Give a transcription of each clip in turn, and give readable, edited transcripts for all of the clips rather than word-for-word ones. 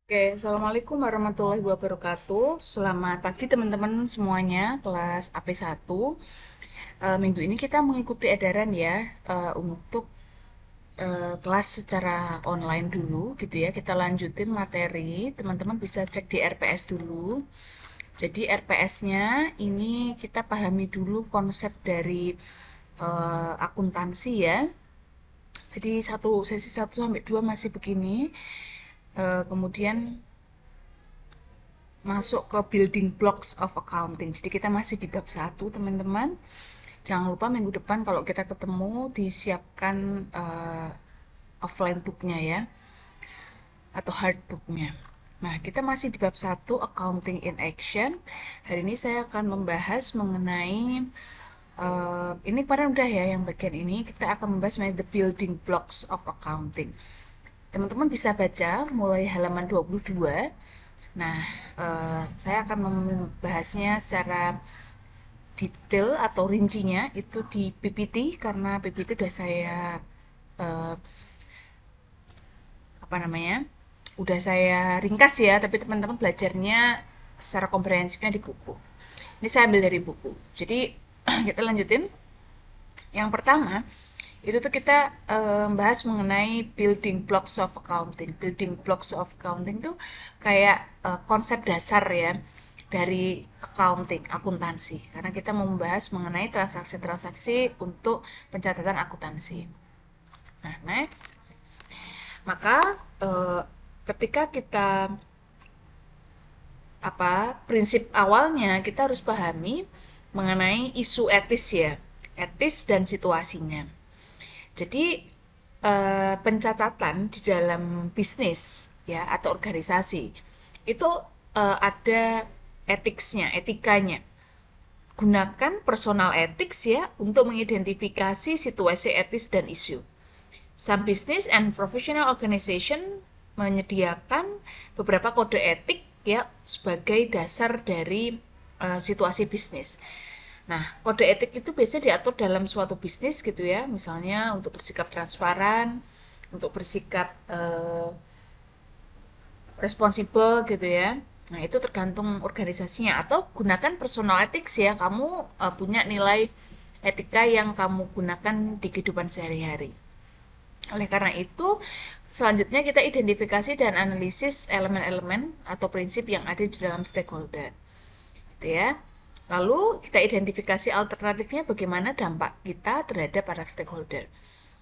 Oke, Assalamualaikum warahmatullahi wabarakatuh. Selamat pagi teman-teman semuanya, kelas AP1. Minggu ini kita mengikuti edaran ya, untuk kelas secara online dulu gitu ya. Kita lanjutin materi, teman-teman bisa cek di RPS dulu. Jadi RPS-nya ini kita pahami dulu konsep dari akuntansi ya. Jadi sesi 1 sampai 2 masih begini. Kemudian masuk ke building blocks of accounting. Jadi kita masih di bab 1, teman-teman. Jangan lupa minggu depan kalau kita ketemu disiapkan offline booknya ya, atau hard booknya. Nah, kita masih di bab 1, accounting in action. Hari ini saya akan membahas mengenai ini kemarin udah ya yang bagian ini. Kita akan membahas mengenai the building blocks of accounting. Teman-teman bisa baca mulai halaman 22. Nah, saya akan membahasnya secara detail atau rincinya itu di PPT, karena PPT udah saya eh, apa namanya, udah saya ringkas ya, tapi teman-teman belajarnya secara komprehensifnya di buku. Ini saya ambil dari buku. Jadi kita lanjutin. Yang pertama itu tuh kita bahas mengenai building blocks of accounting. Building blocks of accounting tuh kayak konsep dasar ya dari accounting, akuntansi. Karena kita mau membahas mengenai transaksi-transaksi untuk pencatatan akuntansi. Nah, next. Maka ketika kita prinsip awalnya kita harus pahami mengenai isu etis ya, etis dan situasinya. Jadi pencatatan di dalam bisnis ya atau organisasi itu ada etiknya, etikanya. Gunakan personal ethics ya untuk mengidentifikasi situasi etis dan isu. Some business and professional organization menyediakan beberapa kode etik ya sebagai dasar dari situasi bisnis. Nah, kode etik itu biasanya diatur dalam suatu bisnis gitu ya, misalnya untuk bersikap transparan, untuk bersikap responsibel gitu ya. Nah, itu tergantung organisasinya, atau gunakan personal ethics ya, kamu punya nilai etika yang kamu gunakan di kehidupan sehari-hari. Oleh karena itu, selanjutnya kita identifikasi dan analisis elemen-elemen atau prinsip yang ada di dalam stakeholder. Gitu ya. Lalu kita identifikasi alternatifnya, bagaimana dampak kita terhadap para stakeholder.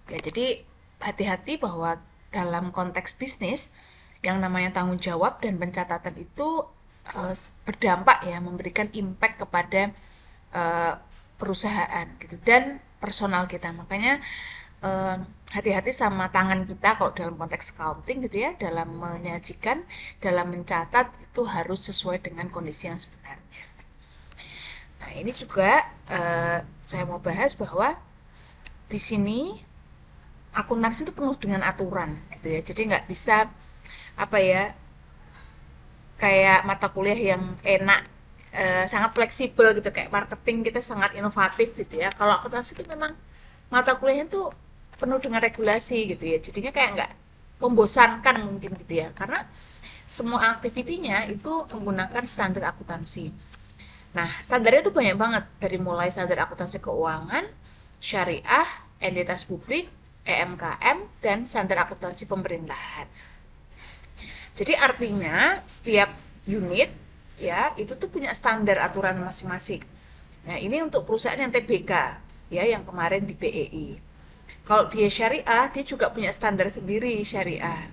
Ya, jadi hati-hati bahwa dalam konteks bisnis yang namanya tanggung jawab dan pencatatan itu berdampak ya, memberikan impact kepada perusahaan gitu dan personal kita. Makanya hati-hati sama tangan kita kalau dalam konteks accounting gitu ya, dalam menyajikan, dalam mencatat itu harus sesuai dengan kondisi yang sebenarnya. Nah, ini juga saya mau bahas bahwa di sini akuntansi itu penuh dengan aturan gitu ya. Jadi nggak bisa apa ya, kayak mata kuliah yang enak, sangat fleksibel gitu, kayak marketing kita sangat inovatif gitu ya. Kalau akuntansi itu memang mata kuliahnya tuh penuh dengan regulasi gitu ya. Jadinya kayak nggak membosankan mungkin gitu ya. Karena semua aktivitinya itu menggunakan standar akuntansi. Nah, standarnya itu banyak banget, dari mulai standar akuntansi keuangan, syariah, entitas publik, EMKM, dan standar akuntansi pemerintahan. Jadi artinya setiap unit ya itu tuh punya standar aturan masing-masing. Nah, ini untuk perusahaan yang TBK ya, yang kemarin di BEI. Kalau dia syariah, dia juga punya standar sendiri syariah.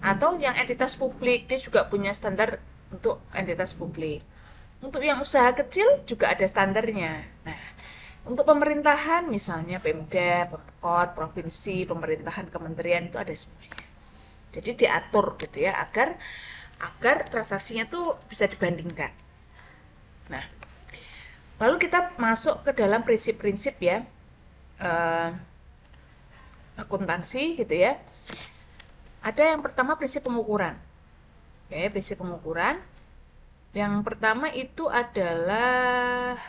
Atau yang entitas publik, dia juga punya standar untuk entitas publik. Untuk yang usaha kecil juga ada standarnya. Nah, untuk pemerintahan misalnya Pemda, Pemkot, provinsi, pemerintahan, kementerian itu ada semuanya. Jadi diatur gitu ya, agar agar transaksinya tuh bisa dibandingkan. Nah, lalu kita masuk ke dalam prinsip-prinsip ya, eh, akuntansi gitu ya. Ada yang pertama prinsip pengukuran. Oke, prinsip pengukuran. Yang pertama itu adalah,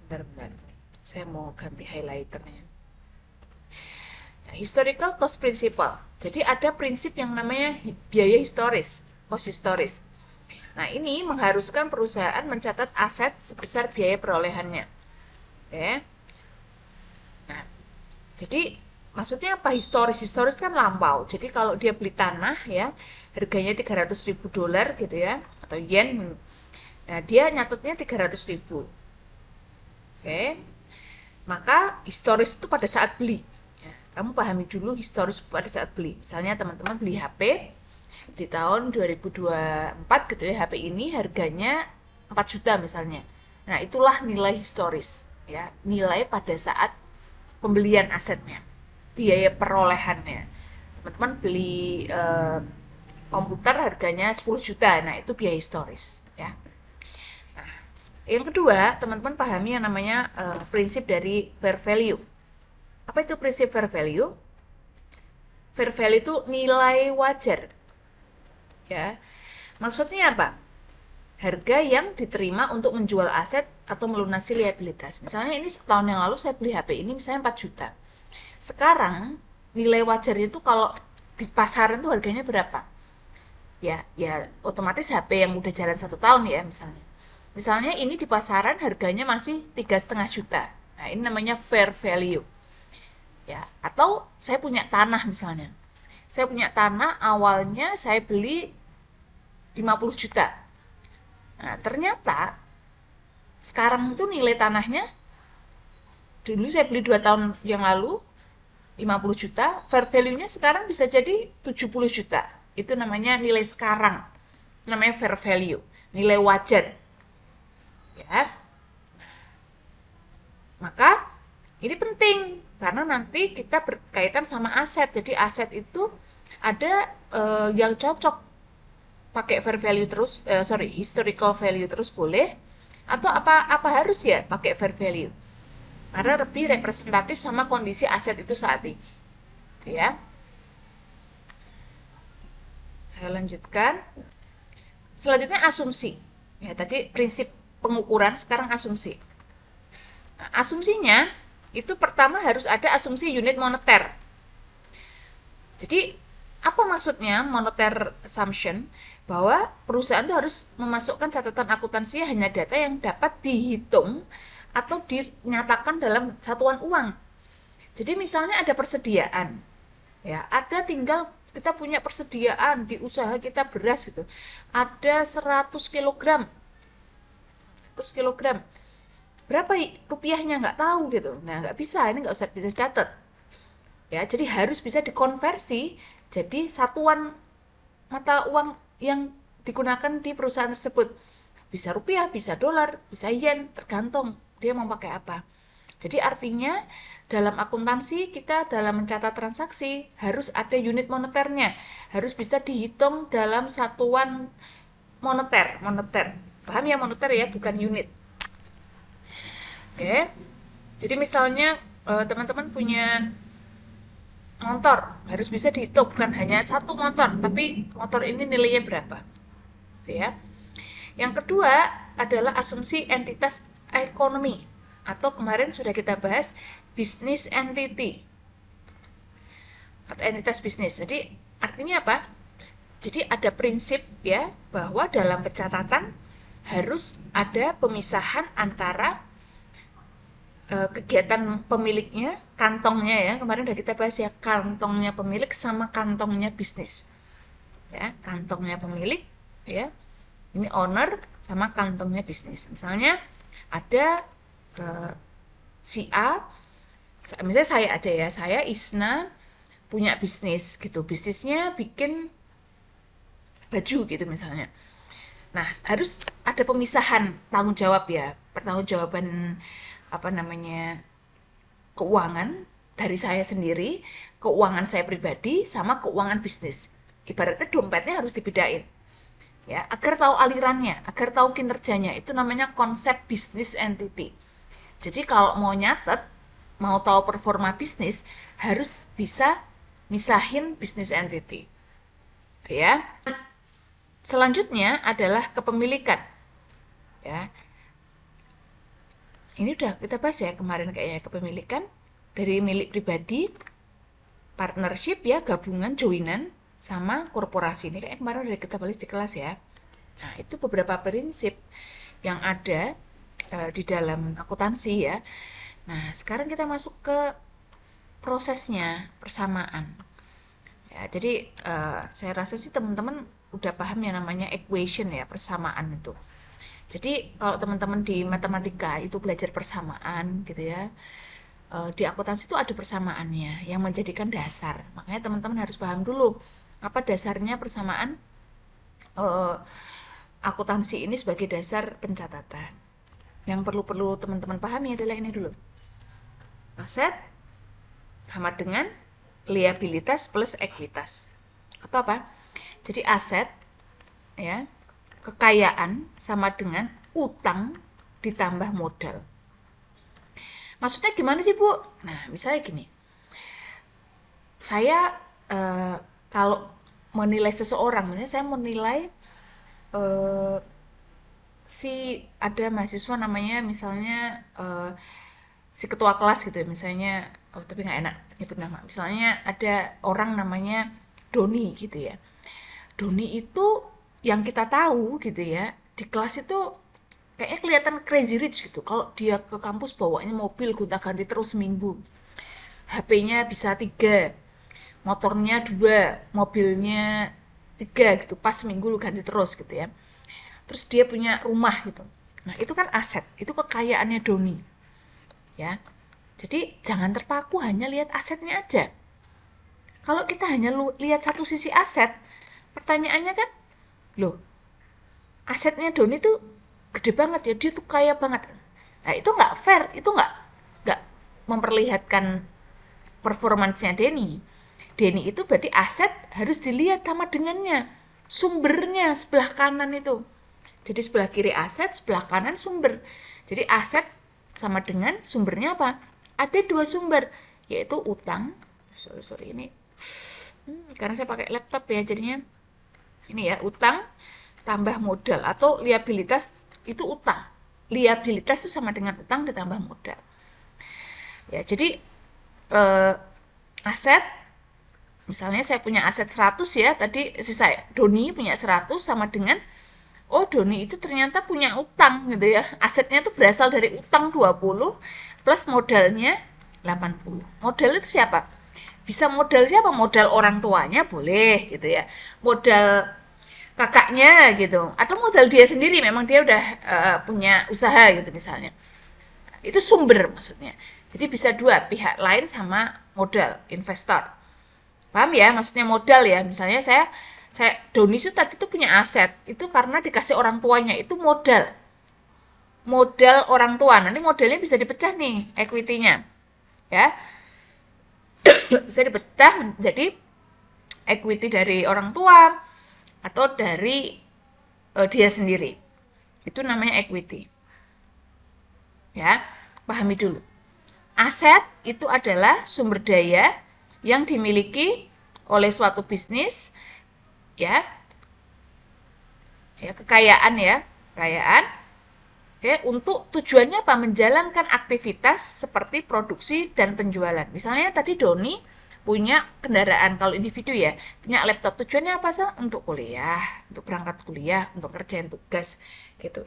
bentar-bentar, saya mau ganti highlighternya. Nah, historical cost principle. Jadi ada prinsip yang namanya biaya historis, cost historis. Nah, ini mengharuskan perusahaan mencatat aset sebesar biaya perolehannya. Oke. Nah, jadi maksudnya apa historis? Historis kan lampau. Jadi kalau dia beli tanah ya, harganya 300.000 dolar gitu ya, atau yen. Nah, dia nyatetnya 300.000. Oke. Maka historis itu pada saat beli. Ya, kamu pahami dulu historis pada saat beli. Misalnya teman-teman beli HP di tahun 2024 gitu ya, HP ini harganya 4 juta misalnya. Nah, itulah nilai historis ya, nilai pada saat pembelian asetnya, biaya perolehannya. Teman-teman beli komputer harganya 10 juta, nah itu biaya historis ya. Nah, yang kedua, teman-teman pahami yang namanya prinsip dari fair value. Apa itu prinsip fair value? Fair value itu nilai wajar ya. Maksudnya apa? Harga yang diterima untuk menjual aset atau melunasi liabilitas. Misalnya ini setahun yang lalu saya beli HP ini misalnya 4 juta. Sekarang nilai wajarnya itu kalau di pasaran itu harganya berapa? Ya otomatis HP yang udah jalan 1 tahun ya misalnya. Misalnya ini di pasaran harganya masih 3,5 juta. Nah ini namanya fair value. Ya, atau saya punya tanah misalnya. Saya punya tanah awalnya saya beli 50 juta. Nah, ternyata sekarang itu nilai tanahnya, dulu saya beli 2 tahun yang lalu 50 juta, fair value-nya sekarang bisa jadi 70 juta. Itu namanya nilai sekarang. Itu namanya fair value, nilai wajar. Ya. Maka ini penting karena nanti kita berkaitan sama aset. Jadi aset itu ada yang cocok pakai fair value terus, historical value terus boleh, atau apa harus ya pakai fair value karena lebih representatif sama kondisi aset itu saat ini. Oke ya, saya lanjutkan. Selanjutnya asumsi. Ya tadi prinsip pengukuran, sekarang asumsi. Nah, asumsinya itu pertama harus ada asumsi unit moneter. Jadi apa maksudnya moneter assumption? Bahwa perusahaan itu harus memasukkan catatan akuntansi hanya data yang dapat dihitung atau dinyatakan dalam satuan uang. Jadi misalnya ada persediaan, ya ada tinggal kita punya persediaan di usaha kita beras gitu, ada 100 kilogram, 100 kilogram, berapa rupiahnya nggak tahu gitu. Nah nggak bisa, ini nggak usah bisa catat ya, jadi harus bisa dikonversi jadi satuan mata uang yang digunakan di perusahaan tersebut. Bisa rupiah, bisa dolar, bisa yen, tergantung dia mau pakai apa. Jadi artinya dalam akuntansi kita dalam mencatat transaksi harus ada unit moneternya, harus bisa dihitung dalam satuan moneter. Moneter, paham ya moneter ya, bukan unit. Oke, jadi misalnya teman-teman punya motor, harus bisa dihitung bukan hanya satu motor, tapi motor ini nilainya berapa. Ya. Yang kedua adalah asumsi entitas ekonomi atau kemarin sudah kita bahas business entity atau entitas bisnis. Jadi artinya apa? Jadi ada prinsip ya bahwa dalam pencatatan harus ada pemisahan antara kegiatan pemiliknya, kantongnya ya, kemarin udah kita bahas ya, kantongnya pemilik sama kantongnya bisnis. Ya, kantongnya pemilik ya. Ini owner sama kantongnya bisnis. Misalnya ada si A, misalnya saya aja ya, saya Isna punya bisnis gitu, bisnisnya bikin baju gitu misalnya. Nah, harus ada pemisahan tanggung jawab ya, pertanggungjawaban apa namanya keuangan dari saya sendiri, keuangan saya pribadi sama keuangan bisnis. Ibaratnya dompetnya harus dibedain. Ya, agar tahu alirannya, agar tahu kinerjanya. Itu namanya konsep business entity. Jadi kalau mau nyatet, mau tahu performa bisnis, harus bisa misahin business entity. Ya. Selanjutnya adalah kepemilikan. Ya. Ini udah kita bahas ya kemarin kayaknya, kepemilikan dari milik pribadi partnership ya, gabungan, joinan, sama korporasi. Ini kayak kemarin udah kita bahas di kelas ya. Nah, itu beberapa prinsip yang ada di dalam akuntansi ya. Nah, sekarang kita masuk ke prosesnya, persamaan. Ya, jadi saya rasa sih teman-teman udah paham yang namanya equation ya, persamaan itu. Jadi kalau teman-teman di matematika itu belajar persamaan gitu ya, di akuntansi itu ada persamaannya yang menjadikan dasar. Makanya teman-teman harus paham dulu apa dasarnya persamaan eh, akuntansi ini sebagai dasar pencatatan. Yang perlu teman-teman pahami adalah ini dulu. Aset sama dengan liabilitas plus ekuitas. Atau apa? Jadi aset ya, kekayaan sama dengan utang ditambah modal. Maksudnya gimana sih, Bu? Nah, misalnya gini. Saya kalau menilai seseorang, misalnya saya menilai eh, si ada mahasiswa namanya misalnya si ketua kelas gitu ya, misalnya, oh tapi nggak enak nyebut nama, misalnya ada orang namanya Doni gitu ya. Doni itu yang kita tahu gitu ya, di kelas itu kayaknya kelihatan crazy rich gitu. Kalau dia ke kampus bawanya mobil gonta-ganti terus seminggu. HP-nya bisa 3, motornya 2, mobilnya 3 gitu. Pas seminggu lu ganti terus gitu ya. Terus dia punya rumah gitu. Nah, itu kan aset, itu kekayaannya Doni. Ya. Jadi jangan terpaku hanya lihat asetnya aja. Kalau kita hanya lihat satu sisi aset, pertanyaannya kan, loh, asetnya Doni tuh gede banget ya, dia tuh kaya banget. Nah, itu nggak fair, itu nggak memperlihatkan performancenya Denny. Denny itu berarti aset harus dilihat sama dengannya, sumbernya sebelah kanan itu. Jadi sebelah kiri aset, sebelah kanan sumber. Jadi aset sama dengan sumbernya apa? Ada 2 sumber, yaitu utang. Sorry ini karena saya pakai laptop ya, jadinya ini ya, utang tambah modal atau liabilitas itu utang. Liabilitas itu sama dengan utang ditambah modal. Ya, jadi aset, misalnya saya punya aset 100 ya, tadi saya Doni punya 100 sama dengan, oh Doni itu ternyata punya utang gitu ya. Asetnya itu berasal dari utang 20 plus modalnya 80. Modal itu siapa? Bisa modal siapa? Modal orang tuanya boleh gitu ya. Modal kakaknya gitu. Atau modal dia sendiri, memang dia udah punya usaha gitu misalnya. Itu sumber maksudnya. Jadi bisa dua, pihak lain sama modal, investor. Paham ya? Maksudnya modal ya. Misalnya saya Doni itu tadi tuh punya aset. Itu karena dikasih orang tuanya, itu modal. Modal orang tua. Nanti modalnya bisa dipecah nih, equity-nya. Ya. Bisa dipecah menjadi equity dari orang tua atau dari dia sendiri. Itu namanya equity. Ya, pahami dulu. Aset itu adalah sumber daya yang dimiliki oleh suatu bisnis, ya, ya kekayaan ya, kekayaan. Ya, untuk tujuannya apa? Menjalankan aktivitas seperti produksi dan penjualan. Misalnya tadi Doni punya kendaraan, kalau individu ya, punya laptop, tujuannya apa sih? Untuk kuliah, untuk berangkat kuliah, untuk kerjain tugas gitu.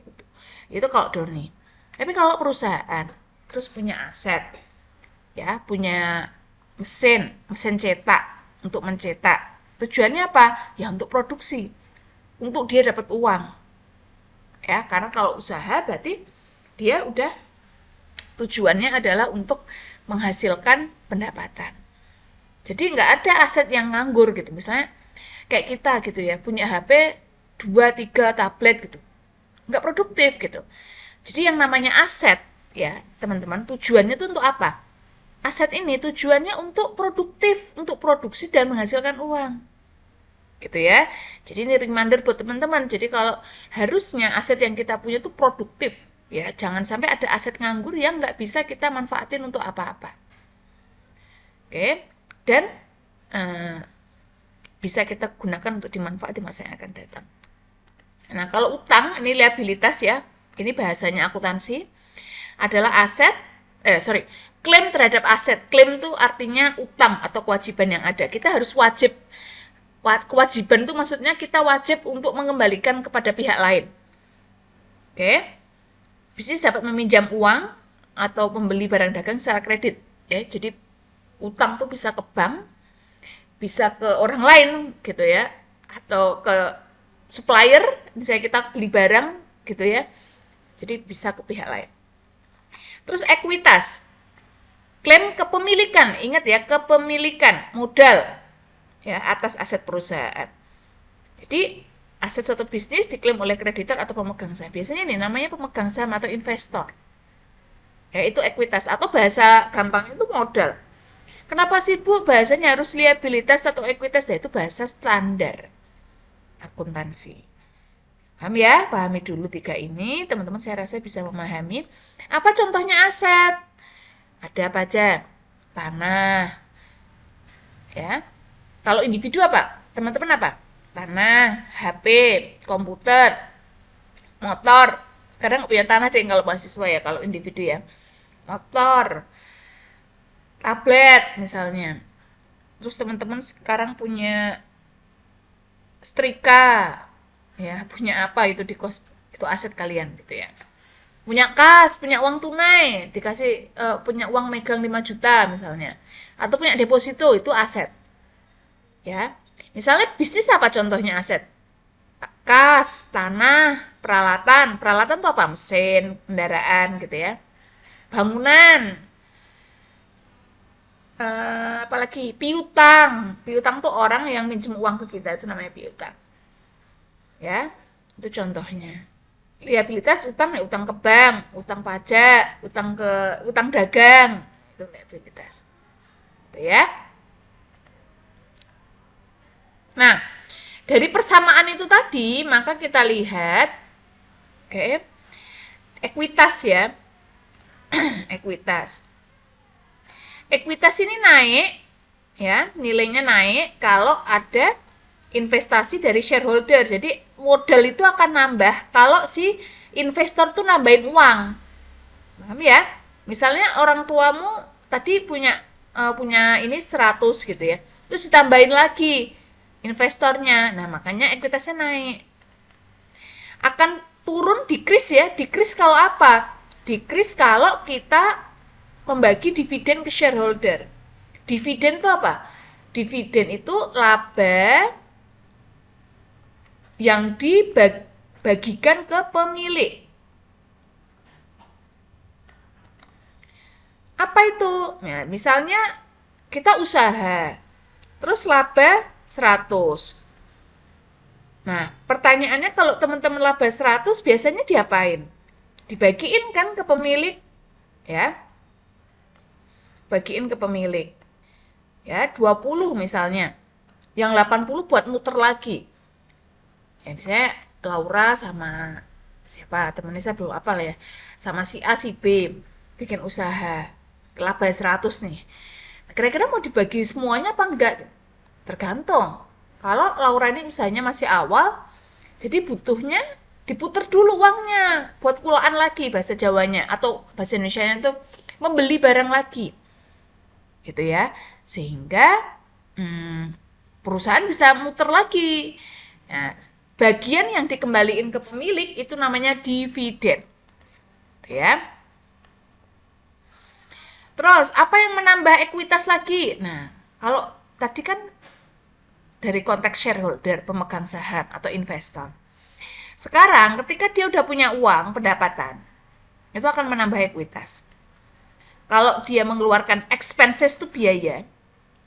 Itu kalau Doni. Tapi kalau perusahaan terus punya aset, ya, punya mesin cetak untuk mencetak. Tujuannya apa? Ya untuk produksi, untuk dia dapat uang. Ya, karena kalau usaha berarti dia udah tujuannya adalah untuk menghasilkan pendapatan. Jadi nggak ada aset yang nganggur gitu. Misalnya kayak kita gitu ya, punya HP 2, 3 tablet gitu. Nggak produktif gitu. Jadi yang namanya aset ya, teman-teman, tujuannya itu untuk apa? Aset ini tujuannya untuk produktif, untuk produksi dan menghasilkan uang. Gitu ya. Jadi ini reminder buat teman-teman. Jadi kalau harusnya aset yang kita punya itu produktif, ya jangan sampai ada aset nganggur yang nggak bisa kita manfaatin untuk apa-apa. Oke, dan bisa kita gunakan untuk dimanfaatkan di masa yang akan datang. Nah, kalau utang ini liabilitas ya, ini bahasanya akuntansi, adalah aset, Klaim terhadap aset. Klaim itu artinya utang atau kewajiban yang ada. Kita harus wajib. Kewajiban itu maksudnya kita wajib untuk mengembalikan kepada pihak lain. Oke. Bisnis dapat meminjam uang atau membeli barang dagang secara kredit. Ya, jadi utang tuh bisa ke bank, bisa ke orang lain gitu ya, atau ke supplier, misalnya kita beli barang gitu ya. Jadi bisa ke pihak lain. Terus ekuitas. Klaim kepemilikan, ingat ya, kepemilikan modal ya atas aset perusahaan. Jadi aset suatu bisnis diklaim oleh kreditor atau pemegang saham. Biasanya ini namanya pemegang saham atau investor. Ya itu ekuitas atau bahasa gampang itu modal. Kenapa sih Bu bahasanya harus liabilitas atau ekuitas? Ya itu bahasa standar akuntansi. Paham ya? Pahami dulu tiga ini, teman-teman saya rasa bisa memahami. Apa contohnya aset? Ada apa aja? Tanah. Ya. Kalau individu apa? Teman-teman apa? Tanah, HP, komputer, motor. Kadang nggak punya tanah deh kalau mahasiswa ya, kalau individu ya. Motor, tablet misalnya. Terus teman-teman sekarang punya setrika, ya punya apa itu di kos itu aset kalian gitu ya. Punya kas, punya uang tunai, dikasih punya uang megang 5 juta misalnya. Atau punya deposito, itu aset. Ya. Misalnya bisnis apa contohnya aset? Kas, tanah, peralatan. Peralatan itu apa? Mesin, kendaraan gitu ya. Bangunan. Apalagi piutang. Piutang tuh orang yang minjem uang ke kita, itu namanya piutang. Ya, itu contohnya. Liabilitas utang ya utang ke bank, utang pajak, utang dagang. Itu liabilitas. Itu ya. Nah, dari persamaan itu tadi, maka kita lihat oke, ekuitas ya. Ekuitas. Ekuitas ini naik ya, nilainya naik kalau ada investasi dari shareholder. Jadi modal itu akan nambah kalau si investor tuh nambahin uang. Paham ya? Misalnya orang tuamu tadi punya ini 100 gitu ya. Terus ditambahin lagi investornya. Nah, makanya ekuitasnya naik. Akan turun decrease ya. Decrease kalau apa? Decrease kalau kita membagi dividen ke shareholder. Dividen itu apa? Dividen itu laba yang dibagikan ke pemilik. Apa itu? Ya, misalnya kita usaha, terus laba 100. Nah, pertanyaannya kalau teman-teman laba 100 biasanya diapain? Dibagiin kan ke pemilik, ya. Bagiin ke pemilik. Ya, 20 misalnya. Yang 80 buat muter lagi. Ya, misalnya Laura sama siapa temennya saya belum apa lah ya, sama si A si B bikin usaha laba 100 nih, kira-kira mau dibagi semuanya apa enggak, tergantung. Kalau Laura ini usahanya masih awal, jadi butuhnya diputer dulu uangnya buat kulaan lagi bahasa Jawanya, atau bahasa Indonesianya itu membeli barang lagi gitu ya, sehingga perusahaan bisa muter lagi. Nah, bagian yang dikembaliin ke pemilik itu namanya dividen. Ya. Terus, apa yang menambah ekuitas lagi? Nah, kalau tadi kan dari konteks shareholder, pemegang saham atau investor. Sekarang, ketika dia udah punya uang, pendapatan, itu akan menambah ekuitas. Kalau dia mengeluarkan expenses itu biaya,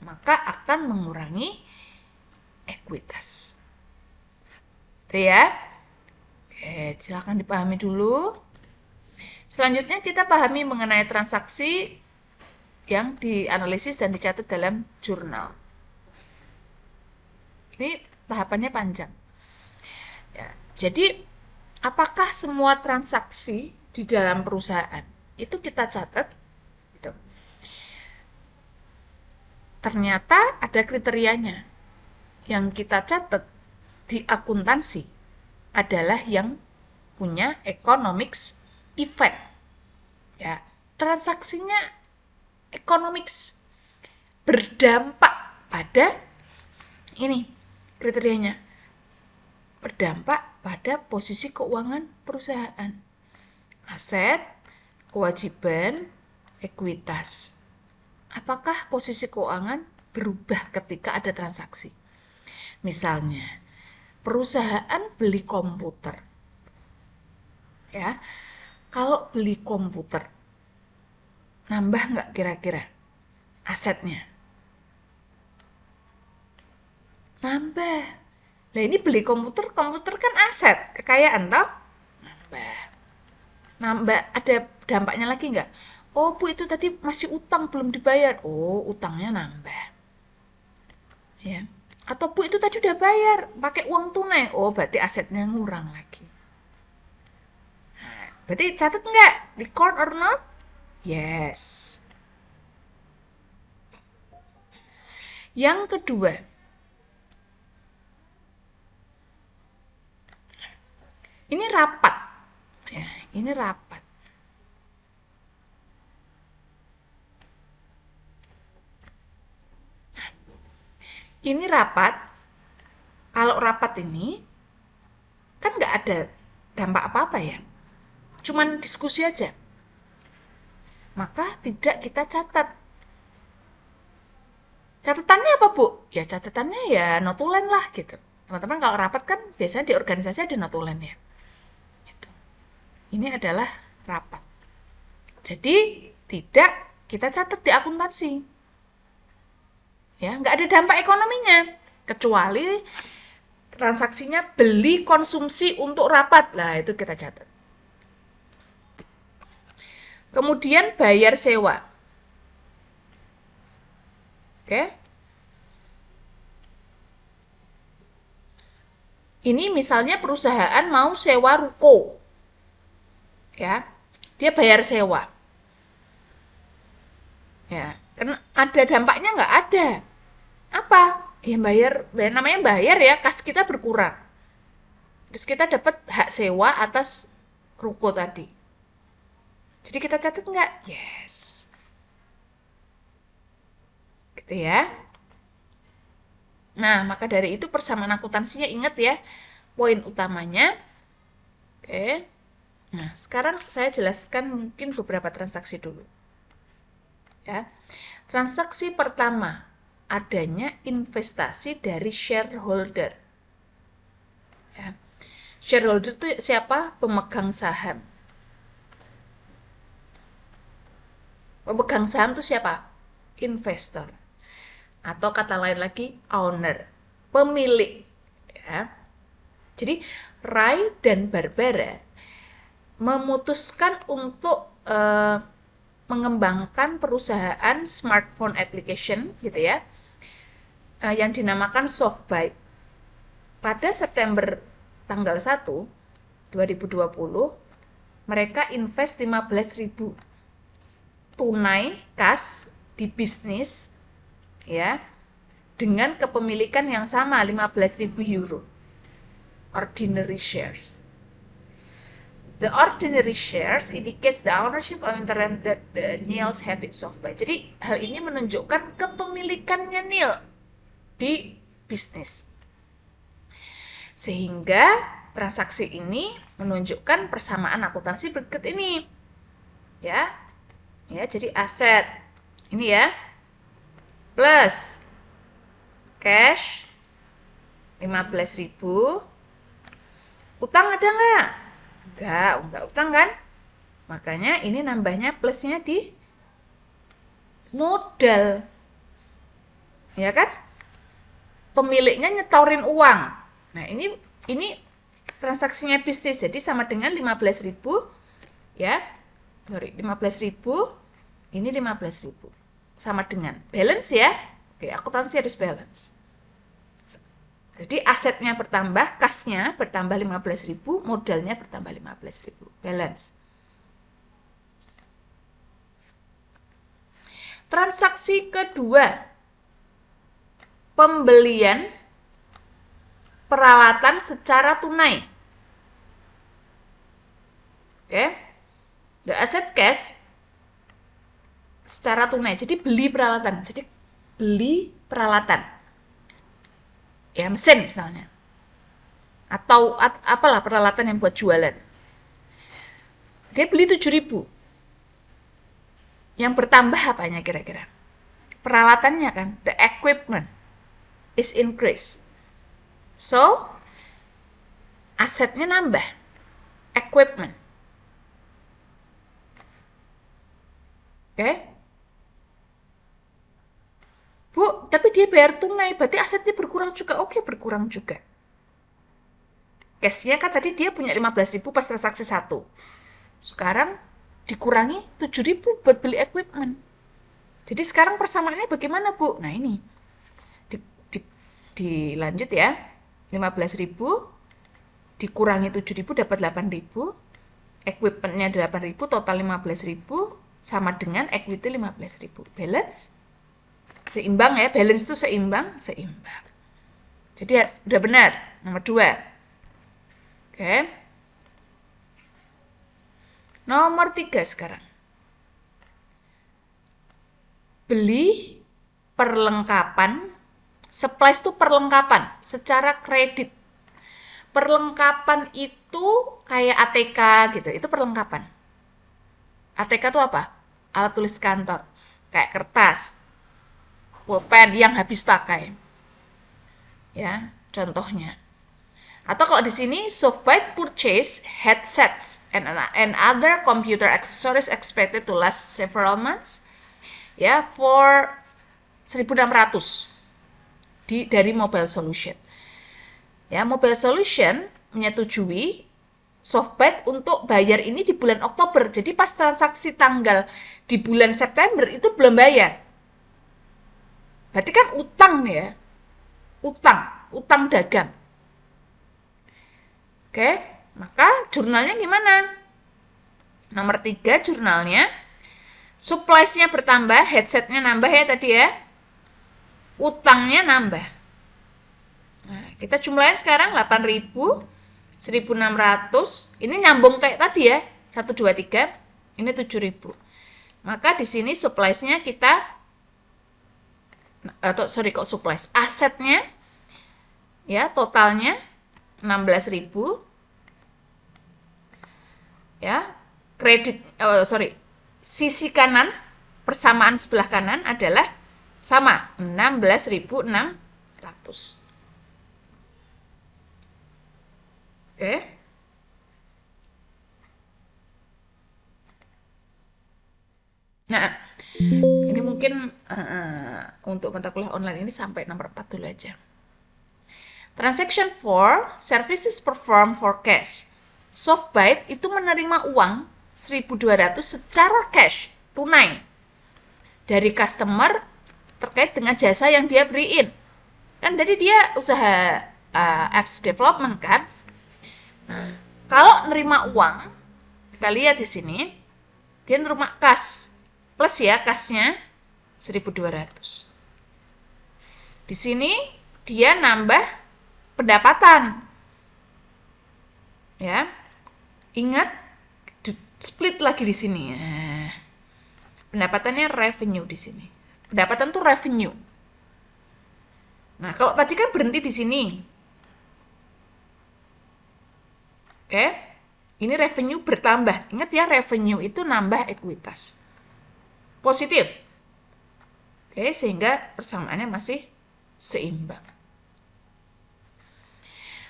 maka akan mengurangi ekuitas. Itu ya. Oke, silakan dipahami dulu. Selanjutnya kita pahami mengenai transaksi yang dianalisis dan dicatat dalam jurnal. Ini tahapannya panjang. Ya, jadi apakah semua transaksi di dalam perusahaan itu kita catat? Gitu. Ternyata ada kriterianya. Yang kita catat di akuntansi adalah yang punya economics event. Ya, transaksinya economics, berdampak pada ini kriterianya, berdampak pada posisi keuangan perusahaan, aset, kewajiban, ekuitas. Apakah posisi keuangan berubah ketika ada transaksi? Misalnya, perusahaan beli komputer. Ya, kalau beli komputer, nambah nggak kira-kira asetnya? Nambah. Nah ini beli komputer kan aset, kekayaan toh? Nambah. Nambah, ada dampaknya lagi nggak? Oh Bu, itu tadi masih utang belum dibayar. Oh, utangnya nambah. Ya. Atau Bu, itu tadi udah bayar pakai uang tunai. Oh, berarti asetnya ngurang lagi. Nah, berarti catat nggak? Record or not? Yes. Yang kedua, ini rapat. Ya, ini rapat. Ini rapat. Kalau rapat ini kan nggak ada dampak apa-apa ya. Cuman diskusi aja. Maka tidak kita catat. Catatannya apa, Bu? Ya catatannya ya notulen lah gitu. Teman-teman kalau rapat kan biasanya di organisasi ada notulen ya. Gitu. Ini adalah rapat. Jadi tidak kita catat di akuntansi. Ya, nggak ada dampak ekonominya. Kecuali transaksinya beli konsumsi untuk rapat. Lah, itu kita catat. Kemudian bayar sewa. Oke. Ini misalnya perusahaan mau sewa ruko. Ya. Dia bayar sewa. Ya, kan ada dampaknya nggak ada. Apa? Ya bayar namanya bayar ya, kas kita berkurang. Terus kita dapat hak sewa atas ruko tadi. Jadi kita catat nggak? Yes. Gitu ya. Nah, maka dari itu persamaan akuntansinya ingat ya, poin utamanya. Oke. Nah, sekarang saya jelaskan mungkin beberapa transaksi dulu. Ya. Transaksi pertama, adanya investasi dari shareholder. Ya. Shareholder itu siapa? Pemegang saham. Pemegang saham itu siapa? Investor. Atau kata lain lagi, owner. Pemilik. Ya. Jadi, Rai dan Barbara memutuskan untuk mengembangkan perusahaan smartphone application gitu ya, yang dinamakan SoftBite. Pada September tanggal 1 2020 mereka invest 15.000 tunai kas di bisnis ya dengan kepemilikan yang sama 15.000 euro ordinary shares. The ordinary shares indicates the ownership of interest that the Niels have in SoftBite. Jadi hal ini menunjukkan kepemilikannya Neil di bisnis. Sehingga transaksi ini menunjukkan persamaan akuntansi berikut ini. Ya. Ya, jadi aset ini ya. Plus cash 15.000. Utang ada nggak? Enggak utang kan? Makanya ini nambahnya plusnya di modal. Ya kan? Pemiliknya nyetorin uang. Nah, ini transaksinya bisnis jadi sama dengan 15.000 ya. Sorry, 15.000 ini 15.000. Sama dengan balance ya. Oke, akuntansi harus balance. Jadi asetnya bertambah, kasnya bertambah 15.000, modalnya bertambah 15.000. Balance. Transaksi kedua, pembelian peralatan secara tunai. Oke. The asset cash secara tunai. Jadi beli peralatan. Jadi beli peralatan. Ya, mesin misalnya. Atau apalah peralatan yang buat jualan. Dia beli 7.000. Yang bertambah apanya kira-kira? Peralatannya kan, the equipment is increased. So, asetnya nambah, equipment. Oke? Bu, tapi dia bayar tunai, berarti asetnya berkurang juga. Oke, berkurang juga. Cashnya kan tadi dia punya 15.000 pas transaksi 1. Sekarang dikurangi 7.000 buat beli equipment. Jadi sekarang persamaannya bagaimana, Bu? Nah, ini. Dilanjut ya. 15.000 dikurangi 7.000 dapat 8.000. Equipmentnya 8.000, total 15.000 sama dengan equity 15.000. Balance seimbang ya. Balance itu seimbang. Jadi udah benar. Nomor 2. Oke. Nomor 3 sekarang. Beli perlengkapan. Supplies itu perlengkapan secara kredit. Perlengkapan itu kayak ATK gitu. Itu perlengkapan. ATK itu apa? Alat tulis kantor. Kayak kertas, pulpen yang habis pakai. Ya, contohnya. Atau kalau di sini software purchase headsets and other computer accessories expected to last several months ya for 1.600 dari Mobile Solution. Ya, Mobile Solution menyetujui SoftBank untuk bayar ini di bulan Oktober. Jadi pas transaksi tanggal di bulan September itu belum bayar. Berarti kan utang ya. Utang dagang. Oke, maka jurnalnya gimana? Nomor 3 jurnalnya, supplies-nya bertambah, headset-nya nambah ya tadi ya. Utangnya nambah. Nah, kita jumlahin sekarang 8.000, 1.600. Ini nyambung kayak tadi ya, 1, 2, 3. Ini 7.000. Maka di sini supplies-nya kita, supplies. Asetnya, ya totalnya 16.000 ya. Sisi kanan persamaan sebelah kanan adalah sama 16.600. Oke. Nah, ini mungkin untuk mata kuliah online ini sampai nomor 4 dulu aja. Transaction 4, services performed for cash. SoftBank itu menerima uang 1.200 secara cash, tunai, dari customer terkait dengan jasa yang dia beriin. Kan dari dia usaha apps development kan. Nah, kalau nerima uang, kita lihat di sini, dia nerima kas, plus ya kasnya 1.200. Di sini dia nambah pendapatan. Ya. Ingat split lagi di sini. Pendapatannya revenue di sini. Pendapatan tuh revenue. Nah, kalau tadi kan berhenti di sini. Oke. Ini revenue bertambah. Ingat ya, revenue itu nambah ekuitas. Positif. Oke, sehingga persamaannya masih seimbang.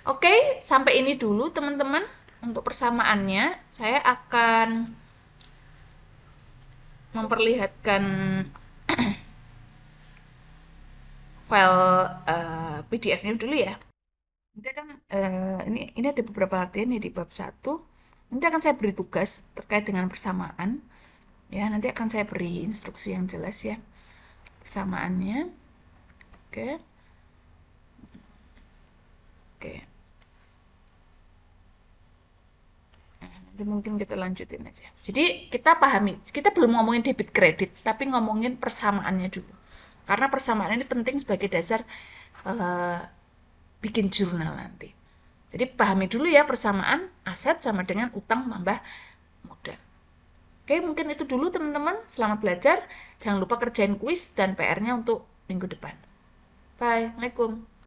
Oke, sampai ini dulu teman-teman. Untuk persamaannya, saya akan memperlihatkan file PDF-nya dulu ya. Nanti akan ini ada beberapa latihan ya di bab 1. Nanti akan saya beri tugas terkait dengan persamaan. Ya, nanti akan saya beri instruksi yang jelas ya. Persamaannya. Oke. Oke. Nanti mungkin kita lanjutin aja. Jadi kita pahami, kita belum ngomongin debit kredit, tapi ngomongin persamaannya dulu. Karena persamaan ini penting sebagai dasar bikin jurnal nanti. Jadi pahami dulu ya persamaan aset sama dengan utang tambah modal. Oke, mungkin itu dulu teman-teman. Selamat belajar. Jangan lupa kerjain kuis dan PR-nya untuk minggu depan. Bye. Assalamualaikum.